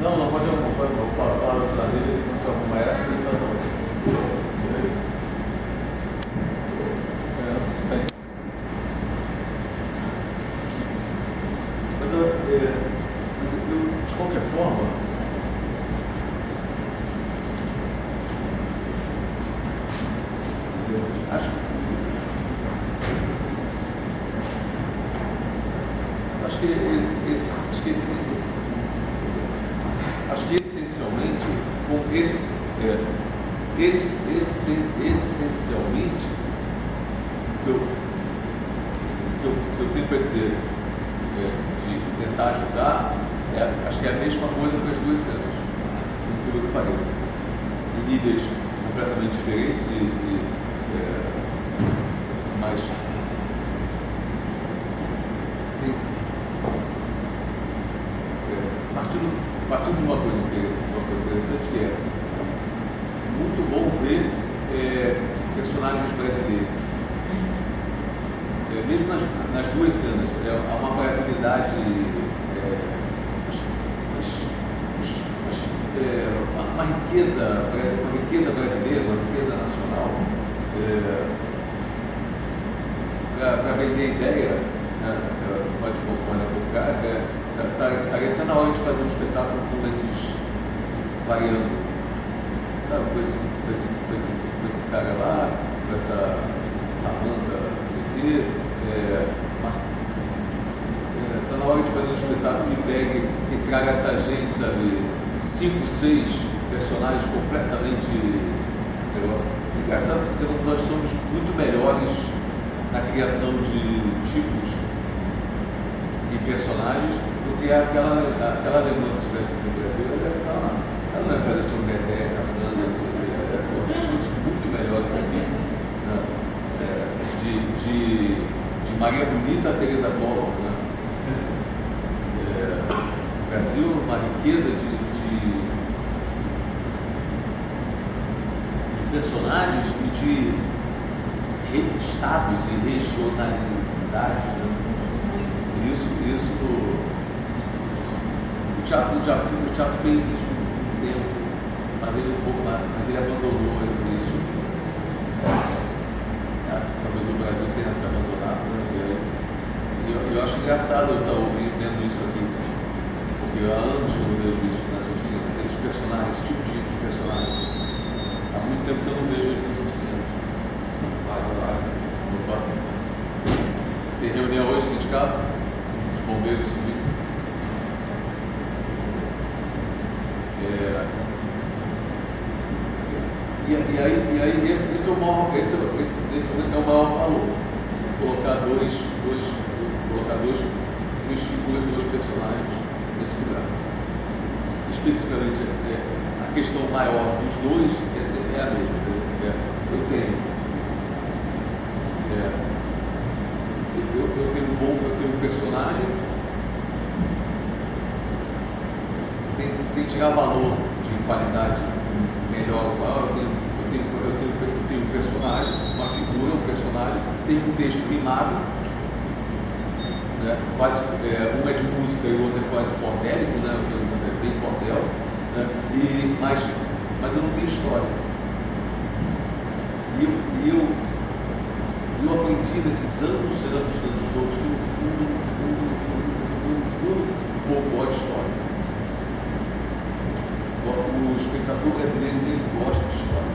Não, não pode falar das traseiras, se não se arruma essa, tem que fazer outra. Beleza? Tudo bem. Mas eu, de qualquer forma, acho que essencialmente, essencialmente, o que eu tenho para dizer de tentar ajudar, acho que é a mesma coisa para as duas cenas, por que pareça, em níveis completamente diferentes mas partindo de uma coisa interessante, que é muito bom ver personagens brasileiros, mesmo nas duas cenas, há uma brasilidade, uma riqueza brasileira, uma riqueza nacional, para vender ideia, pode colocar, estaria até na hora de fazer um espetáculo com esses variando, sabe, com esse cara lá, com essa Samanta, não sei o quê, mas está na hora de fazer um espetáculo que pegue e traga essa gente, sabe, 5, 6 personagens completamente engraçado, porque nós somos muito melhores na criação de tipos e personagens do que aquela alemã, se estivesse aqui no Brasil, ela deve ficar lá. Ela não vai fazer sobre Dedé, Cassandra, não sei o que, ela é coisas muito melhores aqui, né? De Maria Bonita a Teresa Bola, né? O Brasil, uma riqueza de personagens e de estados e regionalidades, né? Isso o teatro fez isso um tempo, mas ele abandonou isso. Talvez o Brasil tenha se abandonado, né? Eu acho engraçado eu estar vendo isso aqui, porque há anos que eu não vejo isso nas oficinas, esses personagens, esse tipo de personagem. Há muito tempo que eu não vejo aqui nas oficinas. Opa. Tem reunião hoje, sindicato, dos bombeiros civis. E aí esse é o maior valor. Colocar duas figuras, dois personagens nesse lugar. Especificamente, a questão maior dos dois é a mesma. Eu tenho um personagem sem tirar valor de qualidade melhor ou maior. Eu tenho um personagem, uma figura, um personagem, tem um texto rimado, né? Quase, um é de música e o outro é quase bordélico, né? É bem bordel, né? Mas eu não tenho história. E eu aprendi nesses anos todos que no fundo, o povo gosta de história. O espectador brasileiro ele gosta de história.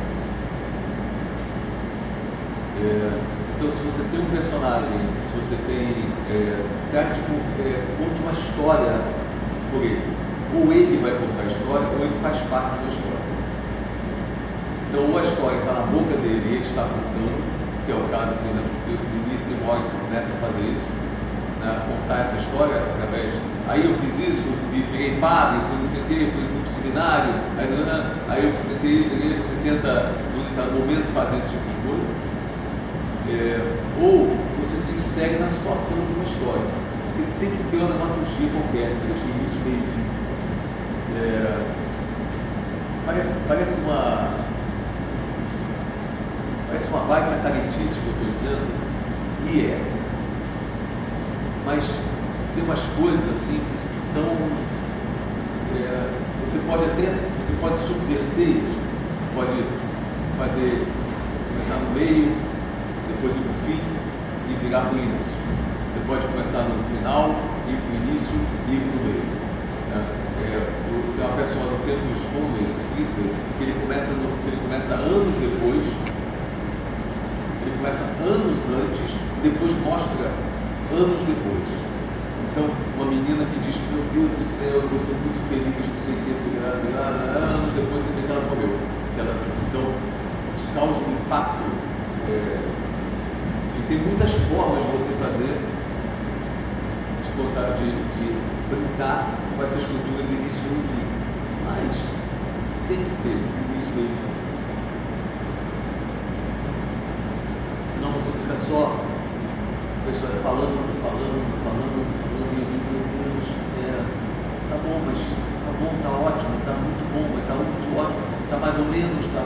Então, se você tem um personagem, se você tem conte uma história por ele, ou ele vai contar a história, ou ele faz parte da história. Então, ou a história está na boca dele e ele está contando, que é o caso, por exemplo, do início de Morrison começa a fazer isso, né? Contar essa história através. Aí eu fiz isso, virei padre, fui não sei o quê, fui para o seminário, aí eu tentei isso, aí você tenta, no determinado momento, fazer esse tipo de coisa. Ou você se insere na situação de uma história. Porque tem que ter uma dramaturgia qualquer, início, meio e fim. Parece uma baita caretice que eu estou dizendo, e mas tem umas coisas assim que são. Você pode subverter isso, pode começar no meio, depois ir para o fim e virar para o início. Você pode começar no final, ir para o início e ir para o meio. Tem uma peça chamada Tempo dos Cômodos, do Chrysler, que ele começa anos depois, ele começa anos antes, depois mostra anos depois. Então, uma menina que diz, meu Deus do céu, eu vou ser muito feliz, não sei o que, anos depois você vê que ela morreu. Então, isso causa um impacto. Enfim, tem muitas formas de você fazer, de contar, de brincar com essa estrutura de início e fim. Mas tem que ter início e fim. Senão você fica só, a pessoa falando, e eu digo, meu Deus, tá bom, mas tá bom, tá ótimo, tá muito bom, mas tá muito ótimo, tá mais ou menos, tá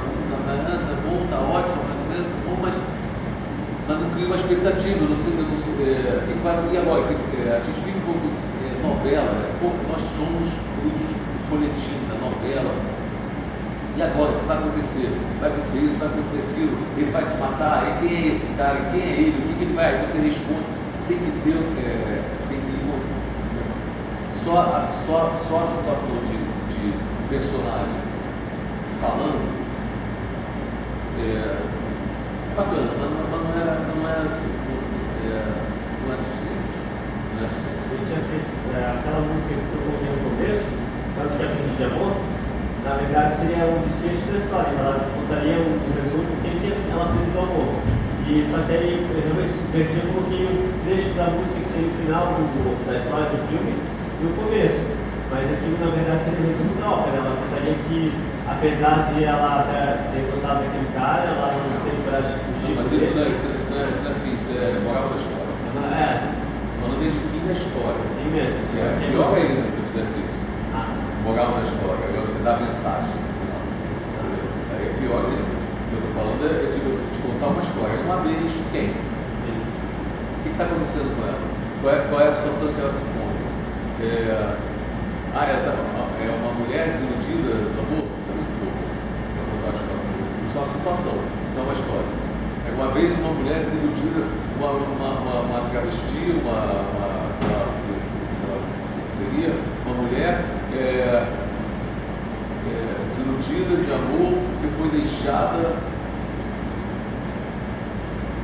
bom, tá ótimo, mais ou menos, tá bom, mas não cria uma expectativa, não sei, tem que vai, e agora, a gente vive um pouco novela, nós somos frutos do folhetim, da novela. E agora, o que vai acontecer? Vai acontecer isso, vai acontecer aquilo, ele vai se matar, e quem é esse cara, quem é ele, o que ele vai, aí você responde, tem que ter, só a situação de personagem falando é bacana, mas não é suficiente. Não é suficiente. Ele tinha feito aquela música que eu coloquei no começo, tanto que é assim de amor. Na verdade, seria um desfecho da história. Ela contaria um resumo do que ela aprendeu ao amor. E só que aí eu realmente subverti um pouquinho o trecho da música que seria o final da história do filme e o começo. Mas aquilo, na verdade, seria o resumo da ópera. Ela contaria que, apesar de ela ter gostado daquele cara, ela não teve coragem de fugir. Mas isso não é fim, isso é moral da história. Falando desde o fim da história. Fim mesmo. Pior ainda se você fizesse isso. Moral da história, agora você dá a mensagem no final. Aí é pior ainda. O que eu estou falando é de você te contar uma história. Uma vez, quem? Sim. O que está acontecendo com ela? Qual é a situação que ela se encontra? É uma mulher desiludida do amor? Isso é muito pouco. Eu vou contar a história. Isso é uma situação, isso não é uma história. É uma vez uma mulher desiludida, uma travesti, sei lá, seria uma mulher desiludida de amor que foi deixada.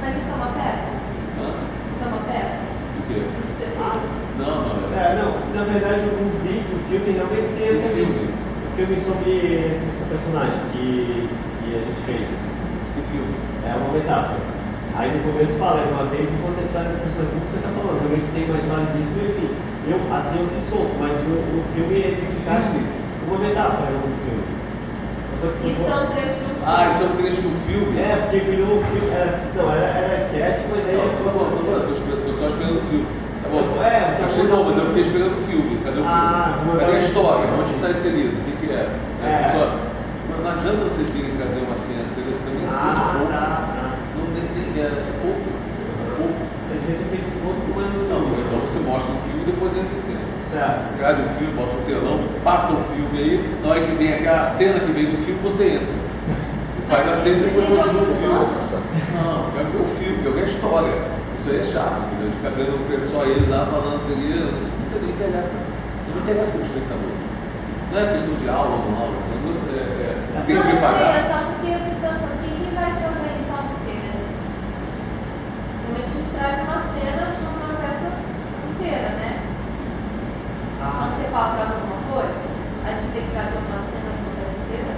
Mas isso é uma peça? Isso é uma peça? O quê? Isso que você fez? Não. Não, na verdade o filme realmente tem esse filme. O filme sobre essa personagem que a gente fez. Que filme? É uma metáfora. Aí no começo fala, uma vez enquanto a história da pessoa, como você está falando, realmente tem uma história disso, enfim. Assim eu vi solto, mas no filme ele se encaixa uma metáfora no filme. Isso é um trecho do filme. Isso é um trecho do filme? Porque virou um filme. Era sketch, mas aí. Tô só esperando o filme. Tá bom? Achei bom, mas eu fiquei esperando o filme. Cadê o filme? Cadê a história? Onde está inserido? O que é? Não adianta vocês virem trazer uma cena, entendeu? Isso também não tem pouco. A gente tem feito isso pouco, mas não. Então você mostra o filme e depois entra em cena. Certo. Traz o filme, bota o telão, passa o filme aí, na hora que vem aquela cena que vem do filme, você entra. Faz a cena e depois continua o filme. Não, quero ver o filme, quero ver a história. Isso aí é chato, entendeu? Ficar vendo só ele lá falando, entendeu? Não me interessa como espectador. Não é questão de aula ou não aula. Você tem que preparar. É só porque eu fico pensando, quem vai trazer então? Porque geralmente a gente traz uma cena de uma peça inteira, né? Quando você fala para alguma coisa, a gente tem que trazer uma cena de uma peça inteira.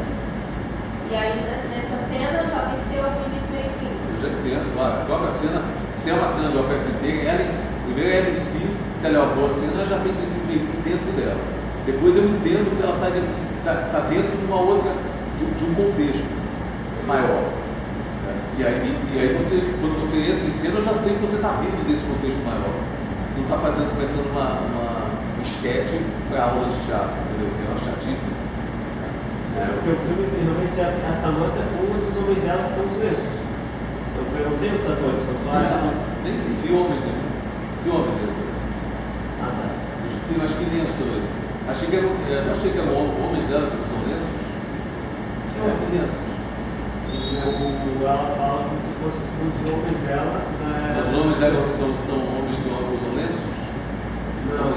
E aí nessa cena já tem que ter o início, meio e fim. Eu já entendo, claro. Agora a cena, se é uma cena de uma peça inteira, primeiro ela em si, se ela é uma boa cena, já tem princípio meio e fim dentro dela. Depois eu entendo que ela está dentro de uma outra, de um contexto maior. E aí quando você entra em cena, eu já sei que você está vindo desse contexto maior. Não está começando um esquete para aula de teatro, entendeu? Tem uma chatice. Porque o filme realmente a Samantha com esses homens dela que são os mesmos. Eu não tenho outros atores, são só ela. Nem vi homens, né? Vi homens esses. Tá. Sim, mas que lenços são esses? Não achei que eram homens dela que usam lenços. Que lenços? Ela fala como se fosse os homens dela. Mas os homens são homens que usam lenços? Não.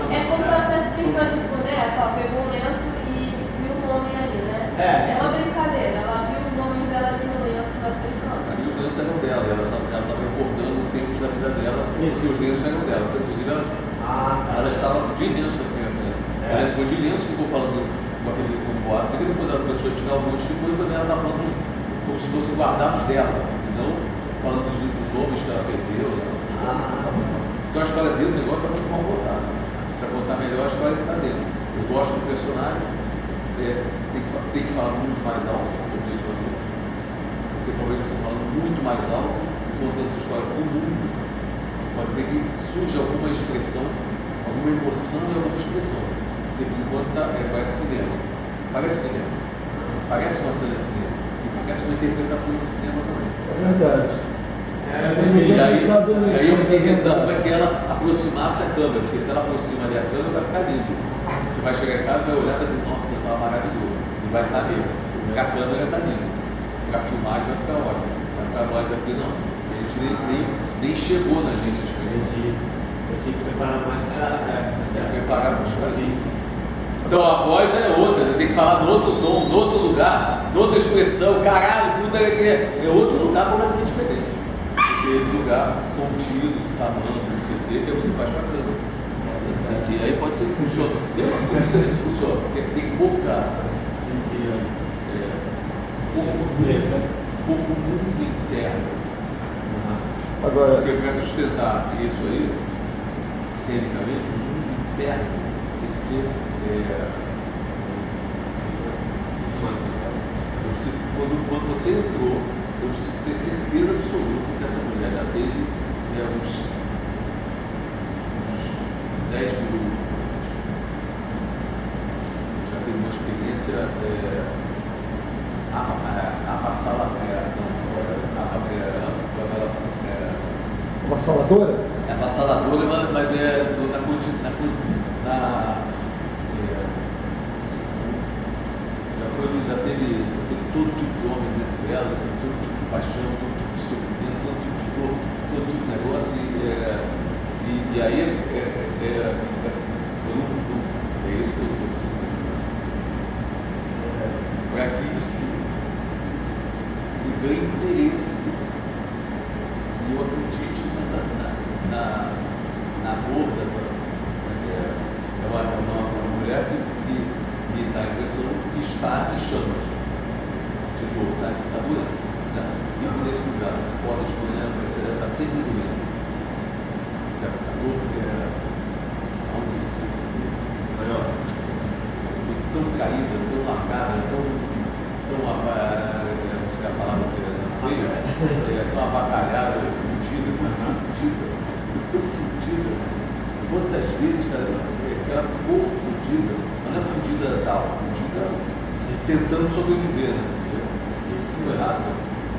É como se ela estivesse brincando de boneca, ela pegou um lenço e viu um homem ali, né? É. É uma brincadeira, ela viu os homens dela ali no lenço, mas brincando. Ali os lenços eram dela, ela estava recordando tempos da vida dela, Isso. que os lenços eram dela. Então, inclusive, ela estava de lenço na criança. Ela entrou de lenço, ficou falando com aquele boato, e depois ela começou a tirar um monte de coisa, também ela estava falando como se fossem guardados dela, e não falando dos homens que ela perdeu. Né? Então a história dele, o negócio está muito mal contada. Para contar melhor a história que está dentro. Eu gosto do personagem, tem que falar muito mais alto, objetivamente. Porque talvez você falando muito mais alto, contando essa história para o mundo, pode ser que surja alguma expressão, alguma emoção e alguma expressão. Porque por enquanto parece cinema. Parece cinema. Parece uma cena de cinema. E parece uma interpretação de cinema também. É verdade. E aí eu fiquei rezando para que ela aproximasse a câmera, porque se ela aproxima ali a câmera, vai ficar lindo. Você vai chegar em casa, vai olhar e vai dizer, nossa, você estava maravilhoso. E vai estar mesmo. Para a câmera está lindo. Para a filmagem vai ficar ótimo. Mas para nós aqui não. A gente nem chegou na gente a expressão. Eu tinha que preparar mais para. Você tem que preparar para os coisas. Então a voz já é outra, né? Tem que falar no outro tom, no outro lugar, noutra expressão, caralho, tudo é outro lugar completamente diferente. Porque esse lugar contido, sabendo, não sei o que você faz para câmera. E aí pode ser que funcione. Eu não sei se funciona, porque tem pouca. Pouco mundo interno. Agora, Porque para sustentar isso aí, cenicamente, o mundo interno tem que ser. Quando você entrou, eu preciso ter certeza absoluta que essa mulher já teve uns 10 mil. Já teve uma experiência avassaladora? É avassaladora, mas já teve todo tipo de homem dentro dela, todo tipo de paixão, todo tipo de sofrimento, todo tipo de dor, todo tipo de negócio, e aí é isso que eu estou precisando. Para que isso me ganhe interesse e eu acredite na dor dessa. É uma mulher que me dá a impressão que está em chamas de dor, está doendo. Vivo nesse lugar, acorda de manhã, você está sempre doendo. A dor tão caída, tão largada, tão não sei a palavra que é, tão avacalhada, tão fundida. Quantas vezes ela ficou fundida, mas não é fundida tal, fundida tentando sobreviver, né? Isso não é errado,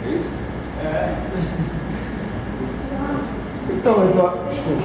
é isso? É isso mesmo. Então, Eduardo, desculpa.